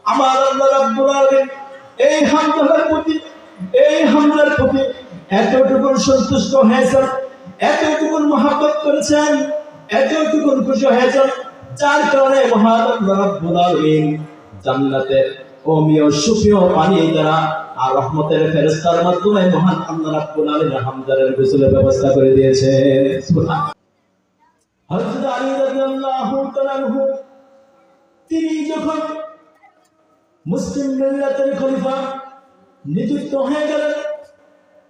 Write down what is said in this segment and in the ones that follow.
আমার আল্লাহ রাব্বুল আলামিন এই হামজার প্রতি এতটুকু সন্তুষ্ট হয়েছেন, এতটুকু মহব্বত করেছেন, এতটুকু খুশি হয়েছেন, যার কারণে মহান আল্লাহ রাব্বুল আলামিন জান্নাতের অমীয় সুপীয় পানি দ্বারা আর রহমতের ফেরেশতার মাধ্যমে মহান আল্লাহ রাব্বুল আলামিন হামজার গোসলের ব্যবস্থা করে দিয়েছেন। সুবহানাল্লাহ। হযরত আলী রাদিয়াল্লাহু তাআলা আনহু তিনি যখন মুসলিম মিল্লাতের খলিফা নিযুক্ত হয়ে গেলেন,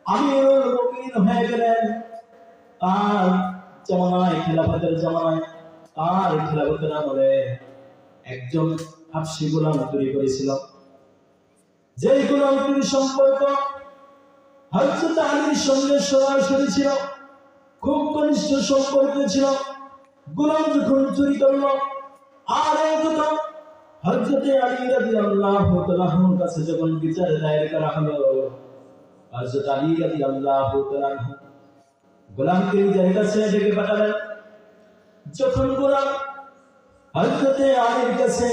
আমিরুল মুমিনিন হয়ে গেলেন, তার জামানায় খেলাফতের জামানায় তার খেলাফতের আমলে একজন হাবশী গোলাম তৈরি করেছিল, যেই গোলামটির সম্পর্ক হযরত আলীর সঙ্গে সরাসরি ছিল, খুব ঘনিষ্ঠ সম্পর্ক ছিল। গোলাম যখন চুরি করলো, আর এই কথা হযরত আলী রাদিয়াল্লাহু তাআলার কাছে যখন বিচার দায়ের করা হলো, হযরত আলী রাদিয়াল্লাহু তাআলা গোলামকে নিজের কাছে ডেকে পাঠালেন। যখন গোলাম হযরত আলীর কাছে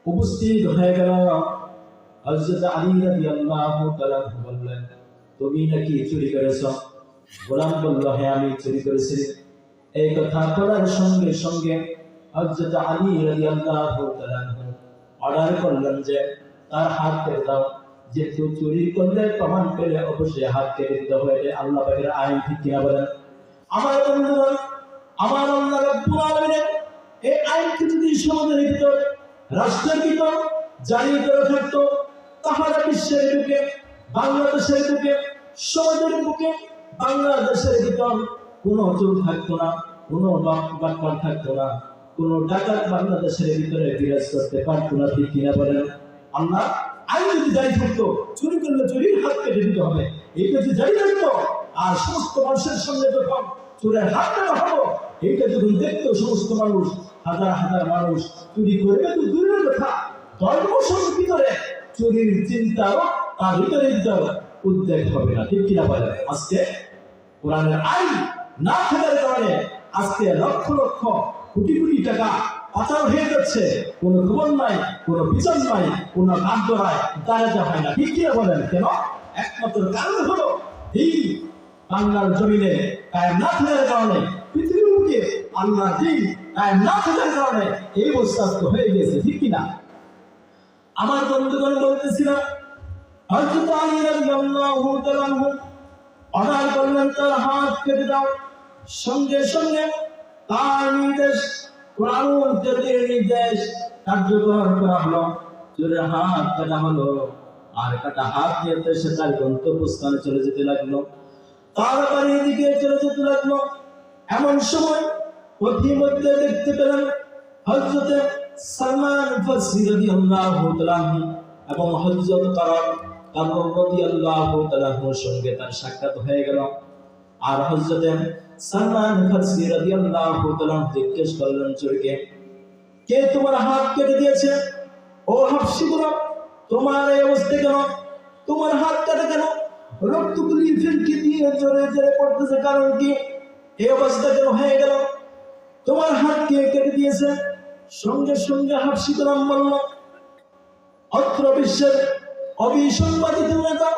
উপস্থিত হয়ে গেল, হযরত আলী রাদিয়াল্লাহু তাআলা বললেন, তুমি নাকি চুরি করেছো? গোলাম বলল, হ্যাঁ আমি চুরি করেছি। এই কথা বলার সঙ্গে সঙ্গে হযরত আলী রাদিয়াল্লাহু তাআলা অর্ডার করলেন যে তার হাত কেটে দাও। যেহেতু চুরি করলে প্রমাণ পেলে অবশ্যই হাত কেটে দিতে হবে, আল্লাহ পাকের আইন, ঠিক কিনা বলেন? আমার বন্ধুগণ, আমার আল্লাহ রাব্বুল আলামিনের এই আইনটি যদি সমাজের ভিতর, রাষ্ট্রের ভিতর জারি করে থাকতো, তাহলে বিশ্বের বুকে, বাংলাদেশের বুকে, সমাজের বুকে, বাংলাদেশের ভিতর কোনো চোর থাকতো না, কোনো বাটপার থাকতো না, কোনো ডাকাত বাংলাদেশের ভিতরে বিরাজ করতে পারতো না, ঠিক কিনা বলেন? আল্লাহ আইন যদি জারি থাকতো, চুরি করলে চুরির হাত কেটে দিতে হবে, এইটা যদি জারি থাকতো, আর সমস্ত মানুষের সামনে যখন চোরের হাত কাটা হলো, এইটা যখন দেখতো সমস্ত মানুষ, হাজার হাজার মানুষ, চুরি করবে তো দূরের কথা, ধর্মসংঘের ভিতরে চুরির চিন্তাও তার ভিতরে উদ্বেগ হবে না, ঠিক কিনা বলেন? আজকে কোরআনের আইন না থাকার কারণে আজকে লক্ষ লক্ষ কোটি কোটি টাকা পাচার হয়ে যাচ্ছে, কোনো খবর নাই, কোনো বিচার নাই, কোনো কার্য নাই, দাঁড়াতে হয় না, ঠিক কিনা বলেন? কেন? একমাত্র কারণ হলো এই বাংলার জমিনে কায়েম না থাকার কারণে, পৃথিবীর বুকে আল্লাহর দ্বীন কায়েম না থাকার কারণে এই অবস্থা হয়ে গেছে, ঠিক কিনা? আমার বন্ধুগণ বলতেছিলাম, হযরত আলী রাদিয়াল্লাহু তাআলা অর্ডার করলেন তার হাত কেটে দাও। সঙ্গে সঙ্গে তার নির্দেশ, কোরআনের নির্দেশ কার্যকর করা হলো, চোরের হাত কাটা হলো, আর কাটা হাত নিয়ে সে তার গন্তব্যস্থানে চলে যেতে লাগলো, তার বাড়ির দিকে চলে যেতে লাগলো। এমন সময় পথিমধ্যে দেখতে পেলেন হযরত সালমান ফারসি রাদিয়াল্লাহু তাআলা এবং হযরত কারব রাদিয়াল্লাহু তাআলার সঙ্গে তার সাক্ষাৎ হয়ে গেল। আর হযরত সালমান ফারসি রাদিয়াল্লাহু তাআলা জিজ্ঞেস করলেন চোরকে, কে তোমার হাত কেটে দিয়েছে? ও হাবশী গোলাম, তোমার এই অবস্থা কেন? তোমার হাত কাটা কেন? রক্তগুলি ফেলকে দিয়ে জোরে জোরে পড়তেছে, কারণ কি? এই অবস্থা কেন হয়ে গেল? তোমার হাত কে কেটে দিয়েছে? সঙ্গে সঙ্গে হাবশী গোলাম বলল, অত্র বিশ্বের অবিসংবাদিত নেতা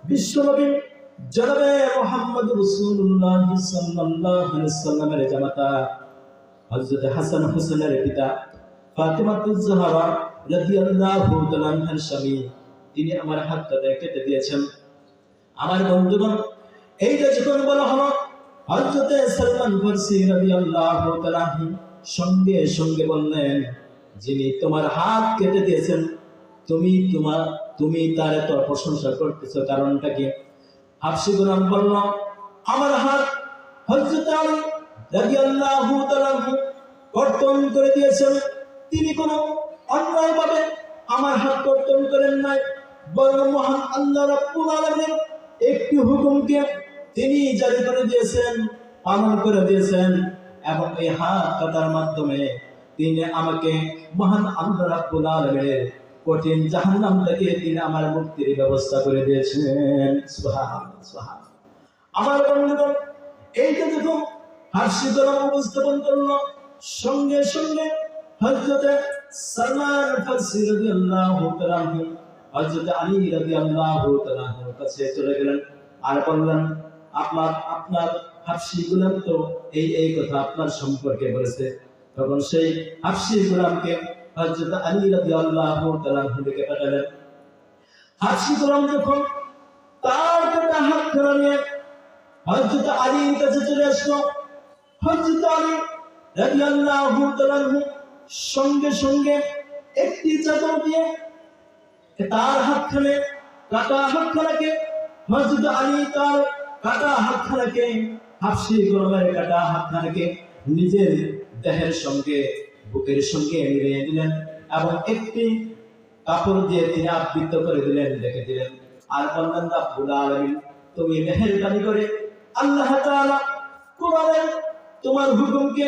বিশ্বনবী জনাবে মুহাম্মদ রাসূলুল্লাহ সাল্লাল্লাহু আলাইহি ওয়াসাল্লামের জামাতা হযরত হাসান হোসেনের পিতা ফাতিমাতুজ জাহরা রাদিয়াল্লাহু তাআলা আনহার স্বামী, তিনি আমার হাতটা কেটে দিয়েছেন। আমার বন্ধুগণ, এইটা যখন বলা হলো, হযরত সালমান ফারসি রাদিয়াল্লাহু তাআলা সঙ্গে সঙ্গে বললেন, যিনি তোমার হাত কেটে দিয়েছেন, তুমি তার এত প্রশংসা করতেছো, কারণটা কি? হাবশী গোলাম বলল, আমার হাত হযরত আলী রাদিয়াল্লাহু তাআলা কর্তন করে দিয়েছেন। তিনি কোনো অন্যায়ভাবে আমার হাত কর্তন করেন নাই, বরং মহান আল্লাহ রাব্বুল আলামিন একটি হুকুমকে তিনি জারি করে দিয়েছেন, পালন করে দিয়েছেন, এবং এই হাত কাটার মাধ্যমে তিনি আমাকে মহান আল্লাহ রাব্বুল আলামিনের কঠিন জাহান্নাম থেকে তিনি আমার মুক্তির ব্যবস্থা করে দিয়েছেন। সুবহানাল্লাহ, সুবহানাল্লাহ। আমার বন্ধুগণ, এইটা যখন হাবশী গোলাম উপস্থাপন করলো, সঙ্গে সঙ্গে হযরত সালমান ফারসি রাদিয়াল্লাহু তাআলা হযরত আলী রাদিয়াল্লাহু তাআলা কাছে চলে গেলেন আর বললেন, আপনার আপনার হাবশী গোলাম তো এই কথা আপনার সম্পর্কে বলেছে। তখন সেই হাবশী গোলামকে হযরত আলী রাদিয়াল্লাহু তাআলা ডেকে পাঠালেন। হাবশী গোলাম যখন তার কাটা হাতখানা নিয়ে হযরত আলীর কাছে চলে আসলো, হযরত আলী রাদিয়াল্লাহু তাআলা সঙ্গে সঙ্গে একটি চাদর দিয়ে তার হাতখানে কাটা হাতখানাকে হযরত আলী তার কাটা হাতখানাকে হাবশী গোলামের কাটা হাতখানাকে নিজের দেহের সঙ্গে বুকের সঙ্গে মিলিয়ে দিলেন এবং একটি কাপড় দিয়ে তিনি আবৃত করে দিলেন, রেখে দিলেন। আর বললেন, রব্বুল আলামিন তুমি মেহেরবানি করে আল্লাহ তাআলা কোরআনে তোমার হুকুমকে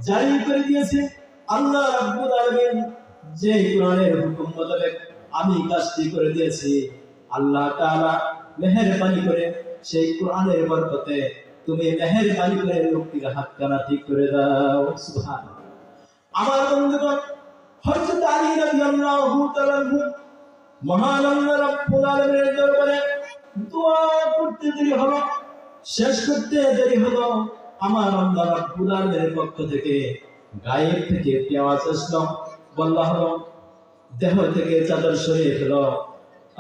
জারি করে দিয়েছে। আল্লাহ রব্বুল আলামিন যে কোরআনের হুকুম মোতাবেক আমি কাজটি করে দিয়েছি, আল্লাহ তাআলা মেহেরবানি করে সেই কোরআনের বরকতে তুমি মেহেরবানি করে লোকটির হাতখানা ঠিক করে দাও। সুবহানাল্লাহ। আমার বন্ধুগণ, হযরত আলী রাদিয়াল্লাহু তাআলা মহান আল্লাহ রাব্বুল আলামিনের দরবারে দোয়া করতে দেরি হলো, শেষ করতে দেরি হলো। আমার আল্লাহ রাব্বুল আলামিনের পক্ষ থেকে গায়েব থেকে একটি আওয়াজ আসলো, বলা হলো দেহ থেকে চাদর সরিয়ে ফেলো,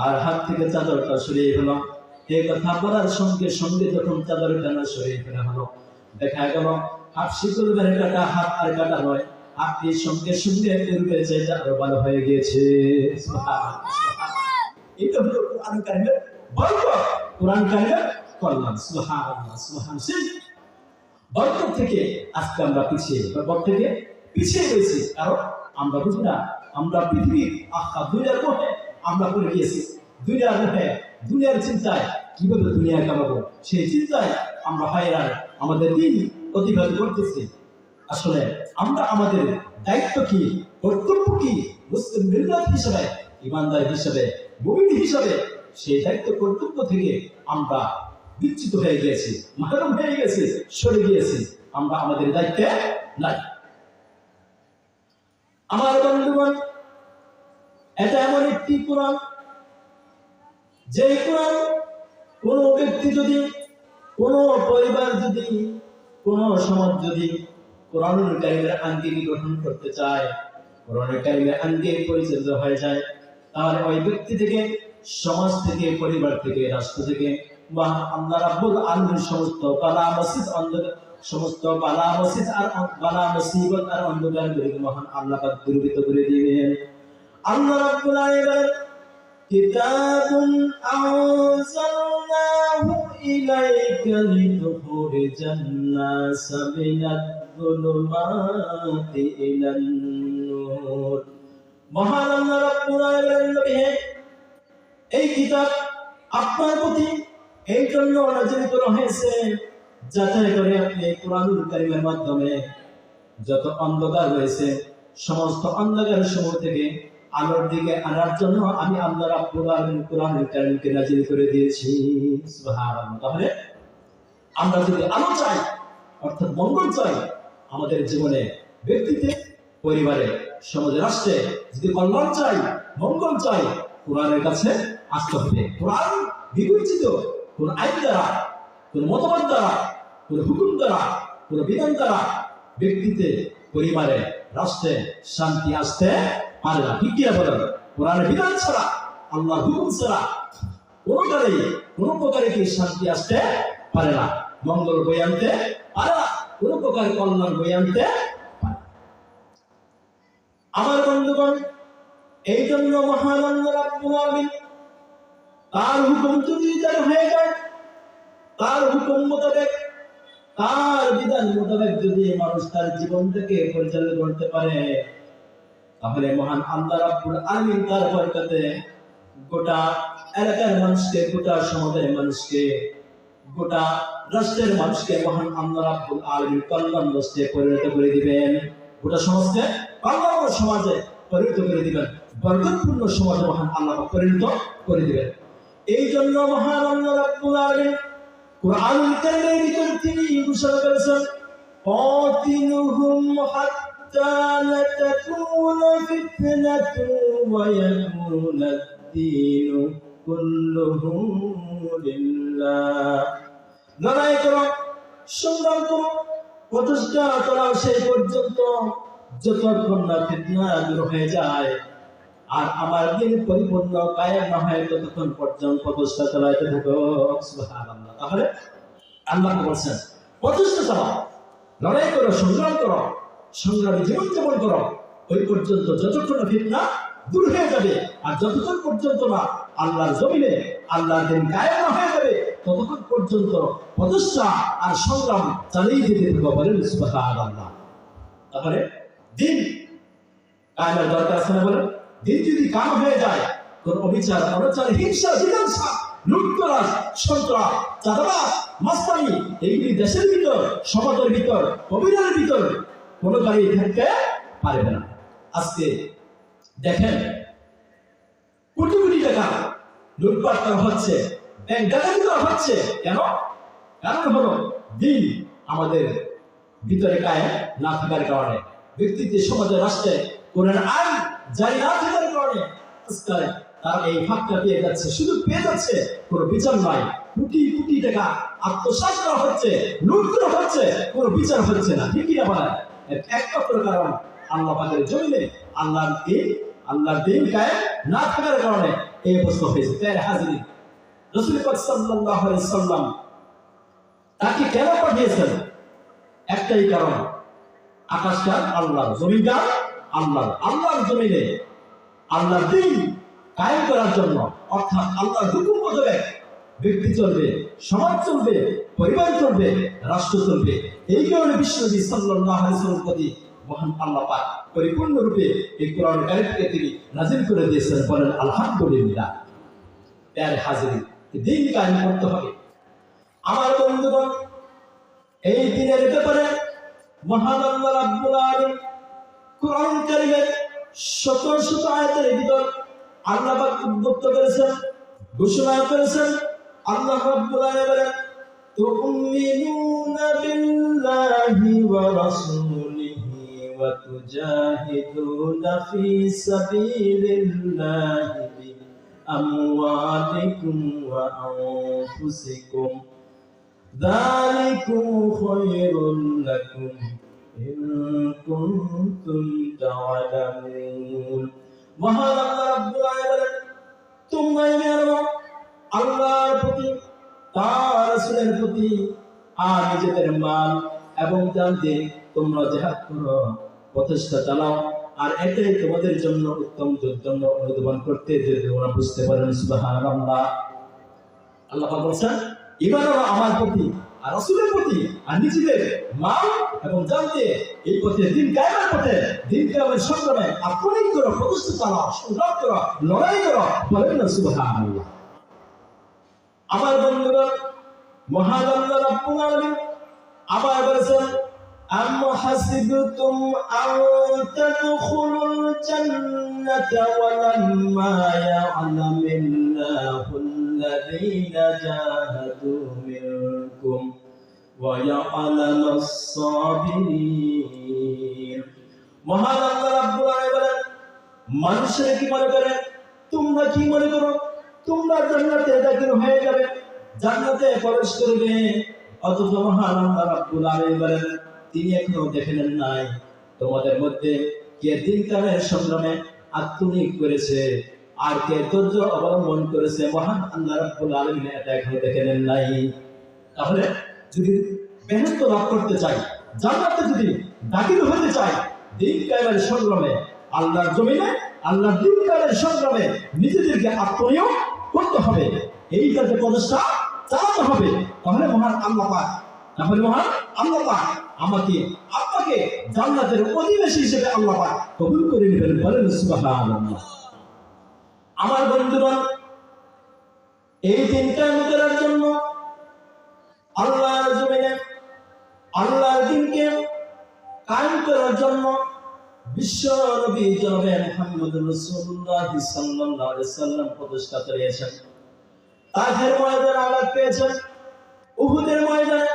আর হাত থেকে চাদরটা সরিয়ে ফেলো। এই কথা বলার সঙ্গে সঙ্গে যখন চাদরখানা সরিয়ে ফেলা হলো, দেখা গেল হাবশী গোলামের কাটা হাত আর কাটা নয়, আপনি সঙ্গে সঙ্গে পূর্বে যেটা আরো ভালো হয়ে গিয়েছে। এটা হলো কোরআন কারিমের বরকত, কোরআন কারিমের কল্যাণ। সুবহানাল্লাহ, সুবহানাল্লাহ। বরকত থেকে আজকে আমরা পিছিয়ে, বরকত থেকে পিছিয়ে রয়েছি, কারণ আমরা বুঝি না, আমরা পৃথিবীর দুনিয়ার মোহে আমরা পড়ে গিয়েছি। দুনিয়ার মোহে, দুনিয়ার চিন্তায় কিভাবে দুনিয়া কামাবো, সেই চিন্তায় আমরা হয়রান, আমাদের দিন অতিবাহিত করতেছি। আসলে আমরা আমাদের দায়িত্ব কি, কর্তব্য কি, মুসলিম মিল্লাত হিসেবে, ইমানদার হিসেবে, মুমিন হিসেবে সেই দায়িত্ব কর্তব্য থেকে আমরা বিচ্যুত হয়ে গিয়েছি, মাহরুম হয়ে গেছি, সরে গিয়েছি। আমরা আমাদের দায়িত্বে নাই। আমার বন্ধুগণ, এটা এমন একটি কোরআন, যে কোরআন কোন ব্যক্তি যদি, কোন পরিবার যদি, কোন সমাজ যদি কোরআনুল কারীমের আঙ্গিক গঠন করতে চায়, কোরআনুল কারীমের আঙ্গিক পরিচালিত হয়ে যায়, তাহলে ওই ব্যক্তি থেকে, সমাজ থেকে, পরিবার থেকে, রাষ্ট্র থেকে বা আল্লাহ রাব্বুল আলামিন সমস্ত বালা মসজিদ অন্ধকার, সমস্ত বালা মসজিদ আর বালা মুসিবত আর অন্ধকারগুলিকে মহান আল্লাহ পাক দূরীভূত করে দিবেন। আল্লাহ রাব্বুল আলামিন কিতাবুন আনজালনাহু ইলাইকা লিতুখরিজান নাসা মিনাজ যুলুমাতি ইলান নূর। মহান আল্লাহ রাব্বুল আলামিন নবী, এই কিতাব আপনার প্রতি এই জন্য নাযিল করা হয়েছে যাতে করে আপনি কোরআনুল কারীমের মাধ্যমে যত অন্ধকার রয়েছে, সমস্ত অন্ধকার সমূহ থেকে আলোর দিকে আনার জন্য আমি আল্লাহ রাব্বুল আলামিন কোরআনুল কারীমকে নাযিল করে দিয়েছি। সুবহানাল্লাহ। তাহলে আমরা যদি আলো চাই, অর্থাৎ মঙ্গল চাই আমাদের জীবনে, ব্যক্তিতে, পরিবারে, সমাজে, রাষ্ট্রে, যদি কল্যাণ চাই, মঙ্গল চাই, কোরআনের কাছে আসতে হবে। কোরআন বিবেচিত কোন আইন দ্বারা, কোন মতবাদ দ্বারা, কোন হুকুম দ্বারা, কোন বিধান দ্বারা ব্যক্তিতে, পরিবারে, রাষ্ট্রে শান্তি আসতে পারে না। ঠিক কিনা বলেন? কোরআনের বিধান ছাড়া, আল্লাহর হুকুম ছাড়া কোন প্রকারে কি শান্তি আসতে পারে না, মঙ্গল বয়ে আনতে পারে না, কোন প্রকার কল্যাণ বয়ে আনতে পারে। আমার বন্ধুগণ, এই জন্য মহান আল্লাহ রাব্বুল আলামিন তার হুকুম যদি জারি হয়ে যায়, তার হুকুম মোতাবেক, তার বিধান মোতাবেক যদি মানুষ তার জীবনটাকে পরিচালনা করতে পারে, তাহলে মহান আল্লাহ রাব্বুল আলামিন তার বরকতে গোটা এলাকার মানুষকে, গোটা সমাজের মানুষকে, গোটা রাষ্ট্রের মানুষকে মহান আল্লাহ রাব্বুল আলামিন কল্যাণ রাষ্ট্রে পরিণত করে দিবেন। গোটা সমাজকে কল্যাণ সমাজে পরিণত করে দিবেন, বরকতপূর্ণ সমাজে মহান আল্লাহ পরিণত করে দিবেন। এই জন্য মহান আল্লাহ রাব্বুল আলামিন কোরআনুল কারীমের ভিতর তিনি ঘোষণা করেছেন, حتى لا تكون فتنة ويكون الدين كله لله লড়াই করো সংগ্রাম করো প্রচেষ্টা চালাও সেই পর্যন্ত যতক্ষণ না ফিতনা দূর হয়ে যায় আর আমার দিন পরিপূর্ণ কায়েম না হয় ততক্ষণ পর্যন্ত প্রচেষ্টা চালাতে থাকো সুবহানাল্লাহ। তাহলে আল্লাহ বলেন প্রচেষ্টা চালাও, লড়াই করো, সংগ্রাম করো, সংগ্রামী জীবনযাপন করো ওই পর্যন্ত যতক্ষণ ফিতনা দূর হয়ে যাবে আর যতক্ষণ পর্যন্ত না আল্লাহর জমিনে আল্লাহর দিন কায়েম না হয়ে যাবে ততক্ষণ পর্যন্ত প্রচেষ্টা আর সংগ্রাম চালিয়ে যেতে থাকো বলেন সুবহানাল্লাহ। তাহলে দিন কায়েমের দরকার আছে না বলেন? দিন যদি কাম হয়ে যায় কোন অবিচার অনাচার হিংসা জিজ্ঞাসা লুটতরাজ সন্ত্রাস চাঁদাবাজ মাস্তানি এইগুলি দেশের ভিতর সমাজের ভিতর কবিরের ভিতর কোনো কারণে থাকতে পারবে না। আজকে দেখেন কোটি কোটি টাকা লুটপাট করা হচ্ছে, ব্যাংক ডাকাতি করা হচ্ছে। কেন? কারণ হলো দিন আমাদের ভিতরে কায়েম না থাকার কারণে, ব্যক্তিত্ব সমাজে রাষ্ট্রে কোরআন আইন জারি না থাকার কারণে তার এই ফাঁকটা পেয়ে যাচ্ছে, শুধু পেয়ে যাচ্ছে, কোনো বিচার নাই। কোটি কোটি টাকা আত্মসাৎ করা হচ্ছে, লুট করা হচ্ছে, কোনো বিচার হচ্ছে না। ঠিক কিনা বলেন? একমাত্র কারণ আল্লাহ পাকের জমিনে আল্লাহর দিন কায়েম না থাকার কারণে এই অবস্থা হয়েছে। তাই হাজির রাসূল পাক সাল্লাল্লাহু আলাইহি সাল্লাম তাকে কেন পাঠিয়েছেন? একটাই কারণ, আকাশটা আল্লাহর, জমিনটা আল্লাহর জমিনে আল্লাহর দিন কায়েম করার জন্য, অর্থাৎ আল্লাহর হুকুম মোতাবেক ব্যক্তি চলবে, সমাজ চলবে, পরিবার চলবে, রাষ্ট্র চলবে। এই কারণে বিশ্বনবী সাল্লাল্লাহু আলাইহি ওয়াসাল্লামের প্রতি মহান আল্লাহ পাক পরিপূর্ণরূপে এই কোরআন কারীমকে তিনি নাযিল করে দিয়েছেন। বলেন আলহামদুলিল্লাহ। এর হাজিরি দিন কায়েম করতে হবে। আমার বন্ধুগণ, এই দিনের ব্যাপারে মহান আল্লাহ রাব্বুল আলামিন কোরআন কারীমের শত শত আয়াতের ভিতর আল্লাহ পাক উদ্বুদ্ধ করেছেন, ঘোষণা করেছেন। আল্লাহ রাব্বুল আলামিন বলেন তুমিনুনা বিল্লাহি ওয়া রাসূলিহি ওয়া তুজাহিদুনা ফি সাবিলিল্লাহি বিআমওয়ালিকুম ওয়া আনফুসিকুম যালিকুম খায়রুল লাকুম ইন কুনতুম তা'লামুন। মহান আল্লাহ রাব্বুল আলামিন তোমরা আল্লাহর প্রতি, তার রাসূলের প্রতি আর নিজেদের মাল এবং জান দিয়ে তোমরা জিহাদ করো, প্রচেষ্টা চালাও, আর এটাই তোমাদের জন্য উত্তম জন্য অনুধাবন করতে যদি তোমরা বুঝতে পারেন সুবহানাল্লাহ। আল্লাহ পাক বলেন ঈমান আমার প্রতি আর রাসূলের প্রতি আর নিজেদের মাল এবং জান দিয়ে এই পথে দিন কায়েমের পথে, দিন কায়েমের সংগ্রামে আপনি করো, প্রচেষ্টা চালাও, সংগ্রাম করো, লড়াই করো। বলেন না সুবহানাল্লাহ। আমার বন্ধুগণ, মহান আল্লাহ রাব্বুল আলামিন আবার বলেছেন আম হাসিবতুম আন তাদখুলুল জান্নাতা ওয়া লাম্মা ইয়া'লামিল্লাহুল্লাযীনা জাহাদু মিনকুম ওয়া ইয়া'লামাস সাবিরিন। মহান আল্লাহ রাব্বুল আলামিন বলেন মানুষেরা কি মনে করে, তোমরা কি মনে করো তোমরা জান্নাতে দাখিল হয়ে যাবে, জান্নাতে প্রবেশ করবে, অথচ মহান আল্লাহ রাব্বুল আলামিন বলেন তিনি এখনো দেখে নেন নাই তোমাদের মধ্যে কে দিন কায়েমের সংগ্রামে আত্মনিয়োগ করেছে আর কে ধৈর্য অবলম্বন করেছে। মহান আল্লাহ রাব্বুল আলামিন এটা এখনো দেখে নেন নাই। তাহলে যদি বেহেশত লাভ করতে চাই, জান্নাতে যদি দাখিল হতে চাই, দিন কায়েমের সংগ্রামে আল্লাহর জমিনে আল্লাহর দিন কায়েমের সংগ্রামে নিজেদেরকে আত্মনিয়োগ করতে হবে, এই কাজে প্রচেষ্টা চালাতে হবে। তাহলে মহান আল্লাহ পাক আমাকে আপনাকে জান্নাতের অধিবাসী হিসেবে আল্লাহ পাক কবুল করে নেবেন। বলেন সুবহানাল্লাহ। আমার বন্ধুগণ, এই দিন কায়েম করার জন্য আল্লাহর জমিনে আল্লাহর দিনকে কায়েম করার জন্য বিশ্ব নবী জনাবে মুহাম্মদ রাসূলুল্লাহ সাল্লাল্লাহু আলাইহি সাল্লাম প্রতিষ্ঠা করেছেন। তাহের ময়দানে আঘাত পেয়েছেন, উহুদের ময়দানে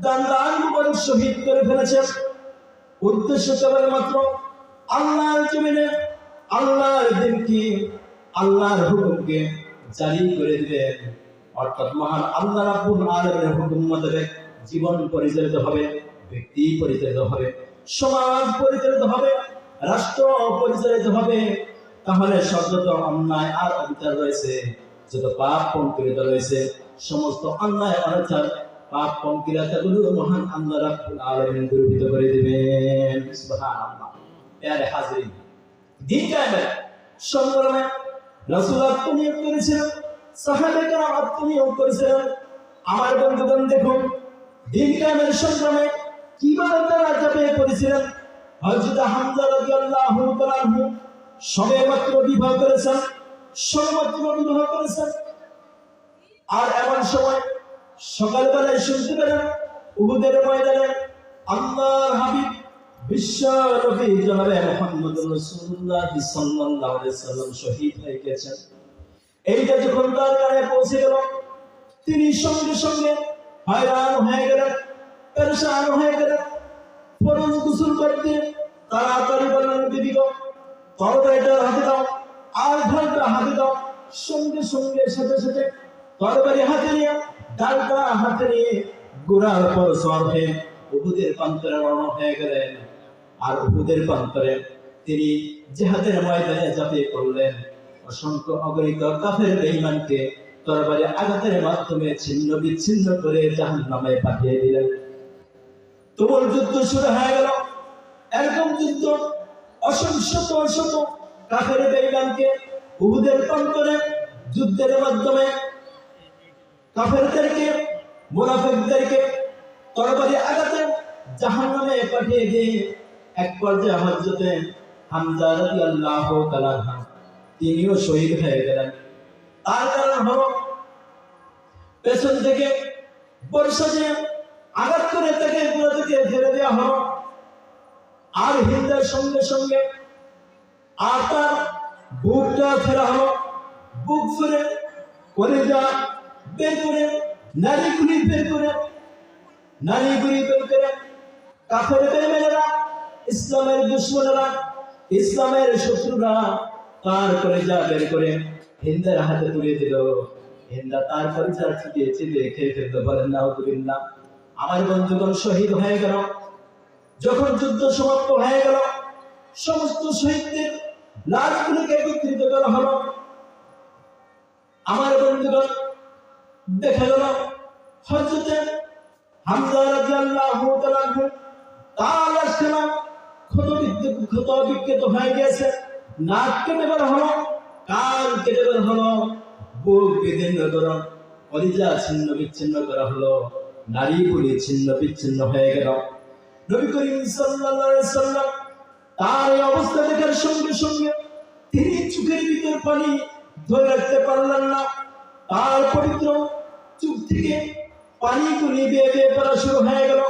দান মুবারক শহীদ করে ফেলেছেন, উদ্দেশ্য কেবলমাত্র আল্লাহর জমিনে আল্লাহর দিনকে আল্লাহর হুকুমকে জারি করে দিবেন। অর্থাৎ মহান আল্লাহ রাব্বুল আলামিনের হুকুম মোতাবেক জীবন পরিচালিত হবে, ব্যক্তি পরিচালিত হবে, সমাজ পরিচালিত হবে, রাষ্ট্র পরিচালিত হবে। তাহলে যত অন্যায় আর অবিচার রয়েছে, যত পাপ পঙ্কিলতা রয়েছে, সমস্ত অন্যায় অনাচার পাপ পঙ্কিলতাগুলো মহান আল্লাহ রাব্বুল আলামিন দূরীভূত করে দিবেন। সুবহানাল্লাহ। প্যারে হাজিরিন, দিন কায়েমের সংগ্রামে রাসূল আত্মনিয়োগ করেছিলেন, সাহাবায়ে কেরাম আত্মনিয়োগ করেছিলেন। আমার বন্ধুগণ দেখুন, দিন কায়েমের সংগ্রামে কিভাবে তারা ঝাঁপিয়ে পড়েছিলেন। হযরত হামজা রাদিয়াল্লাহু তাআলা আনহু সবেমাত্র বিবাহ করেছেন, সবেমাত্র বিবাহ করেছেন। আর এমন সময় সকালবেলায় শুনতে পেলেন উহুদের ময়দানে আল্লাহর হাবিব বিশ্ব নবী জনাবে মুহাম্মদুর রাসূলুল্লাহ সাল্লাল্লাহু আলাইহি ওয়াসাল্লাম শহীদ হয়ে গেছেন। এইটা যখন তার কানে পৌঁছে গেল, তিনি সঙ্গে সঙ্গে হয়রান হয়ে গেলেন, পেরেশান হয়ে গেলেন। ফরজ গোসল করতে তাড়াতাড়ি বললেন, বিবি গো, তরবারিটা হাতে দাও, আর ঢালটা হাতে দাও। সঙ্গে সঙ্গে সাথে সাথে তরবারি হাতে নিয়ে ডালটা হাতে নিয়ে ঘোড়ার উপর সওয়ার হয়ে উহুদের প্রান্তরে রওনা হয়ে গেলেন। আর উহুদের প্রান্তরে তিনি জিহাদের ময়দানে ঝাঁপিয়ে পড়লেন। অসংখ্য অগণিত কাফের বেঈমানকে তরবারি আঘাতের মাধ্যমে ছিন্ন বিচ্ছিন্ন করে জাহান্নামে পাঠিয়ে দিলেন। তুমুল যুদ্ধ শুরু হয়ে গেল। এরকম যুদ্ধ অসংখ্য কাফের বেঈমানকে উহুদের প্রান্তরে যুদ্ধের মাধ্যমে কাফেরদেরকে, মুনাফিকদেরকে তরবারি আঘাতে জাহান্নামে পাঠিয়ে দিয়ে এক পর্যায়ে হযরত হামজা রাদিয়াল্লাহু তাআলা তিনিও শহীদ হয়ে গেলেন। তার কারণ হলো পেছন থেকে বর্ষা দিয়ে আঘাত করে তাকে ঘোড়া থেকে ফেলে দেওয়া হলো। আর হিন্দার সঙ্গে সঙ্গে আর তার বুকটা ফেরা হলো। বুক ফেরে কলিজা বের করে, নারীগুলি বের করে, কাফের বেঈমানেরা, ইসলামের দুশমনেরা, ইসলামের শত্রুরা তার কলিজা বের করে হিন্দার হাতে তুলে দিল। হিন্দা তার কলিজা চিবিয়ে চিবিয়ে খেয়ে ফেলতে পারেন নাউযুবিল্লাহ। আমার বন্ধুগণ শহীদ হয়ে গেল। যখন যুদ্ধ সমাপ্ত হয়ে গেল, সমস্ত শহীদদের লাশগুলোকে একত্রিত করা হলো। আমার বন্ধুগণ দেখা গেল হযরত হামজা রাদিয়াল্লাহু তাআলা তার লাশখানা ক্ষত বিক্ষত হয়ে গেছে। নাক কেটে বের হলো, কান কেটে বের হলো, বুক বিদীর্ণ করা, কলিজা ছিন্ন বিচ্ছিন্ন করা হলো, নারী বলি ছিন্ন বিচ্ছিন্ন হয়ে গেল। নবী করিম সাল্লাল্লাহু আলাইহি ওয়াসাল্লাম তার এই অবস্থা দেখার সঙ্গে সঙ্গে তিনি চোখের ভিতর পানি ধরে রাখতে পারলেন না। তার পবিত্র চোখ থেকে পানি গুলি বেয়ে বেয়ে পড়া শুরু হয়ে গেল।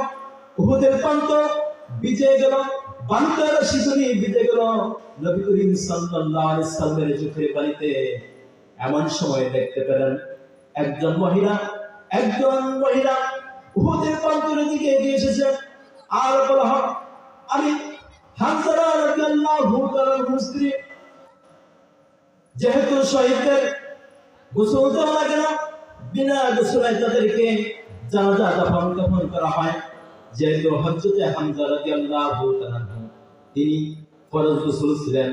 উহুদের প্রান্তর ভিজে গেল, বান্দার শিশুনি ভিজে গেল নবী করিম সাল্লাল্লাহু আলাইহি ওয়াসাল্লামের চোখের পানিতে। এমন সময় দেখতে পেলেন একজন মহিলা উহুদের প্রান্তরের দিকে এগিয়ে এসেছে। আর বলা হয়, আমি হামজা রাদিয়াল্লাহু তাআলার স্ত্রী। যেহেতু শহীদদের গোসল দেওয়া লাগে না, বিনা গোসলে তাদেরকে জানাজা দাফন করা হয়। যেহেতু হযরত হামজা রাদিয়াল্লাহু তাআলা তিনি ফরজ গোসল ছিলেন,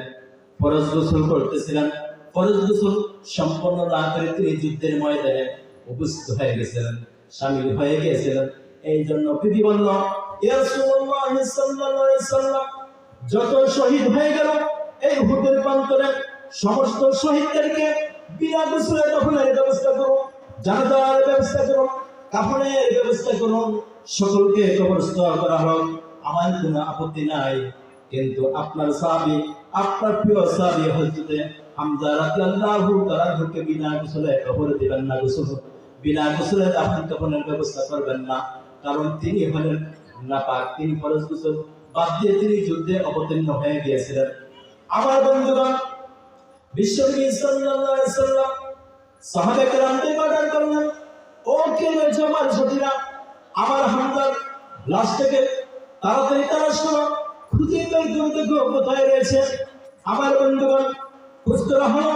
ফরজ গোসল করতেছিলেন, ফরজ গোসল সম্পন্ন না করে তিনি যুদ্ধের ময়দানে উপস্থিত হয়ে গেছিলেন, শামিল হয়ে গিয়েছিলেন। এই জন্য বিবি বলল, ইয়া রাসূলুল্লাহ সাল্লাল্লাহু আলাইহি ওয়াসাল্লাম, যত শহীদ হয়ে গেল এই উহুদের প্রান্তরে সমস্ত শহীদদেরকে বিনা গোসলে দফনের ব্যবস্থা করুন, জানাজার ব্যবস্থা করুন, কাফনের ব্যবস্থা করুন, সকলকে কবরস্থ করা হোক। আমার কোনো আপত্তি নাই, কিন্তু আপনার সাহাবী, আপনার প্রিয় সাহাবী হযরত হামজা রাদিয়াল্লাহু তাআলাকে বিনা গোসলে কবর দিবেন না, বিনা গোসলে দাফন কাফনের ব্যবস্থা করবেন না। কারণ তিনি হলেন নাপাক, তিনি ফরজ গোসল বাদ দিয়ে তিনি যুদ্ধে অবতীর্ণ হয়ে গিয়েছিলেন। আমার বন্ধুগণ, বিশ্বনবী সাল্লাল্লাহু আলাইহি ওয়াসাল্লাম সাহাবায়ে কেরামদের অর্ডার করলেন, ও কে রয়েছে আমার সাথীরা, আমার হামজার লাশটাকে তাড়াতাড়ি তালাশ করো, খুঁজে বের করে দেখো কোথায় রয়েছে। আমার বন্ধুগণ, খুঁজতে হলো।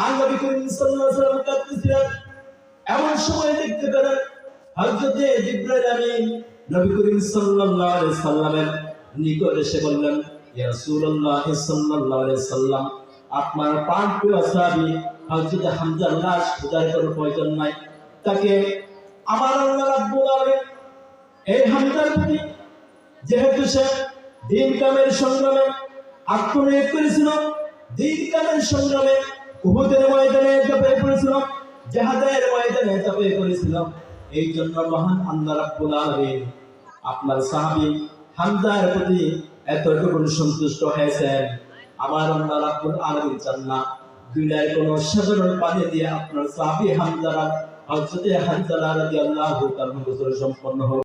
আর নবী করিম সাল্লাল্লাহু আলাইহি ওয়াসাল্লাম কাঁদতেছিলেন। এমন সময় দেখতে পেলেন হযরত জিবরাইল আমিন নবী করিম সাল্লাল্লাহু আলাইহি সাল্লামের নিকট এসে বললেন, ইয়া রাসূলুল্লাহ সাল্লাল্লাহু আলাইহি সাল্লাম, আপনার প্রাণপ্রিয় সাহাবী হযরত হামজার লাশ খোঁজার কোনো প্রয়োজন নাই। তাকে আমার আল্লাহ রাব্বুল আলামিন এই হামজার প্রতি যেহেতু সে দিন কামের সংগ্রামে আত্মনিয়োগ করেছিল, দিন কামের সংগ্রামে উহুদের ময়দানে ঝাঁপিয়ে পড়েছিল, জিহাদের ময়দানে ঝাঁপিয়ে পড়েছিল, এই জন্য মহান আল্লাহ রাব্বুল আলামিন আপনার সাহাবী হামজার প্রতি এতটুকু সন্তুষ্ট হয়েছেন। আমার আল্লাহ রাব্বুল আলামিন চান না দুনিয়ার কোন সাধারণ পানি দিয়ে আপনার সাহাবী হামজা হযরত হামজা রাদিয়াল্লাহু তাআলা গোসল সম্পন্ন হোক।